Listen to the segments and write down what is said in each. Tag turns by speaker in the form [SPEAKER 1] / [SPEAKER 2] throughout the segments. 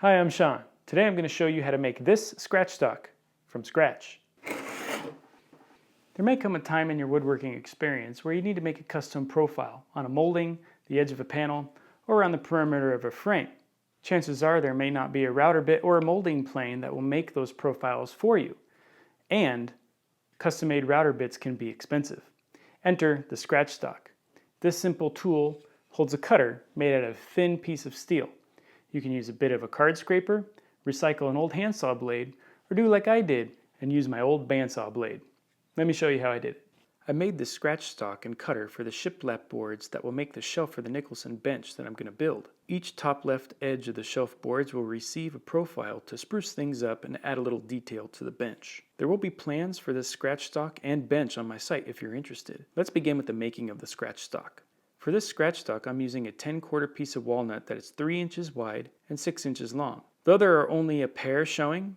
[SPEAKER 1] Hi, I'm Sean. Today I'm going to show you how to make this scratch stock from scratch. There may come a time in your woodworking experience where you need to make a custom profile on a molding, the edge of a panel, or on the perimeter of a frame. Chances are there may not be a router bit or a molding plane that will make those profiles for you. And custom-made router bits can be expensive. Enter the scratch stock. This simple tool holds a cutter made out of a thin piece of steel. You can use a bit of a card scraper, recycle an old handsaw blade, or do like I did and use my old bandsaw blade. Let me show you how I did it. I made this scratch stock and cutter for the shiplap boards that will make the shelf for the Nicholson bench that I'm going to build. Each top left edge of the shelf boards will receive a profile to spruce things up and add a little detail to the bench. There will be plans for this scratch stock and bench on my site if you're interested. Let's begin with the making of the scratch stock. For this scratch stock, I'm using a 10-quarter piece of walnut that is 3 inches wide and 6 inches long. Though there are only a pair showing,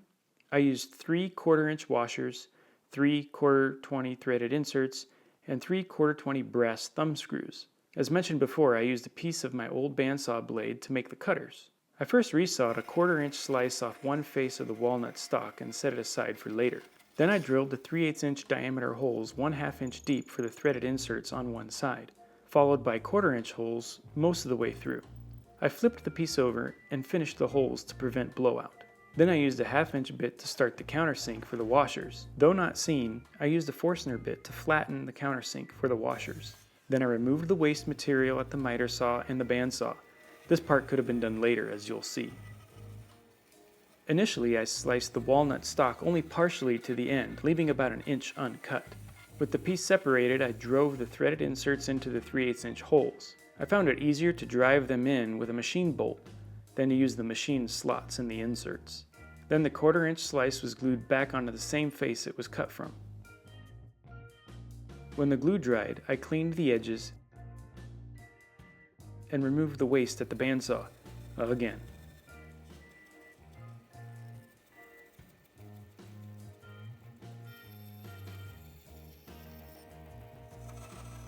[SPEAKER 1] I used 3 1/4-inch washers, 3 1/4-20 threaded inserts, and 3 1/4-20 brass thumb screws. As mentioned before, I used a piece of my old bandsaw blade to make the cutters. I first resawed a 1/4-inch slice off one face of the walnut stock and set it aside for later. Then I drilled the 3/8-inch diameter holes 1/2 inch deep for the threaded inserts on one side, followed by 1/4-inch holes most of the way through. I flipped the piece over and finished the holes to prevent blowout. Then I used a 1/2 inch bit to start the countersink for the washers. Though not seen, I used a Forstner bit to flatten the countersink for the washers. Then I removed the waste material at the miter saw and the bandsaw. This part could have been done later, as you'll see. Initially, I sliced the walnut stock only partially to the end, leaving about 1 inch uncut. With the piece separated, I drove the threaded inserts into the 3/8-inch holes. I found it easier to drive them in with a machine bolt than to use the machine slots in the inserts. Then the 1/4-inch slice was glued back onto the same face it was cut from. When the glue dried, I cleaned the edges and removed the waste at the bandsaw again.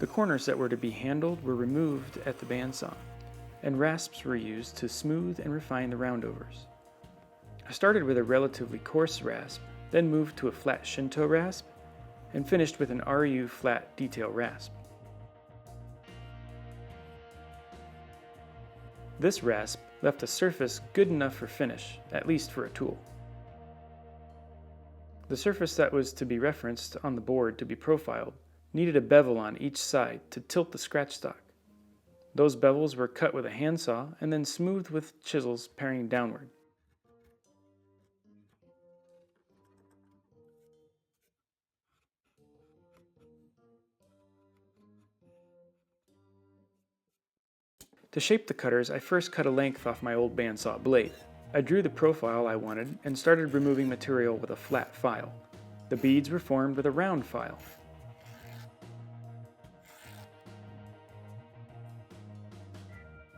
[SPEAKER 1] The corners that were to be handled were removed at the bandsaw, and rasps were used to smooth and refine the roundovers. I started with a relatively coarse rasp, then moved to a flat Shinto rasp, and finished with an RU flat detail rasp. This rasp left a surface good enough for finish, at least for a tool. The surface that was to be referenced on the board to be profiled needed a bevel on each side to tilt the scratch stock. Those bevels were cut with a handsaw and then smoothed with chisels paring downward. To shape the cutters, I first cut a length off my old bandsaw blade. I drew the profile I wanted and started removing material with a flat file. The beads were formed with a round file.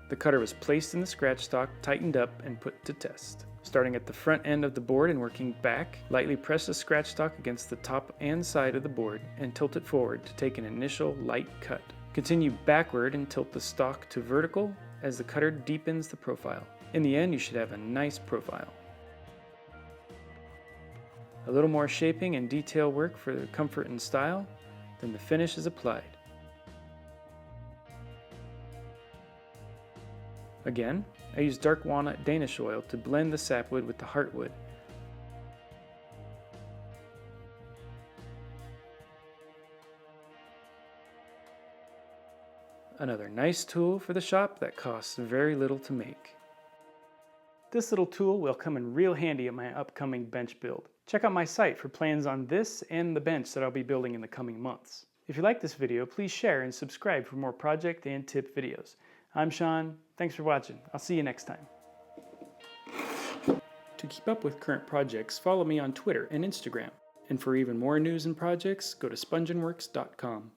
[SPEAKER 1] The cutter was placed in the scratch stock, tightened up, and put to test. Starting at the front end of the board and working back, lightly press the scratch stock against the top and side of the board and tilt it forward to take an initial light cut. Continue backward and tilt the stock to vertical as the cutter deepens the profile. In the end, you should have a nice profile. A little more shaping and detail work for the comfort and style, then the finish is applied. Again, I used dark walnut Danish oil to blend the sapwood with the heartwood. Another nice tool for the shop that costs very little to make. This little tool will come in real handy at my upcoming bench build. Check out my site for plans on this and the bench that I'll be building in the coming months. If you like this video, please share and subscribe for more project and tip videos. I'm Sean. Thanks for watching. I'll see you next time. To keep up with current projects, follow me on Twitter and Instagram. And for even more news and projects, go to spunjinworks.com.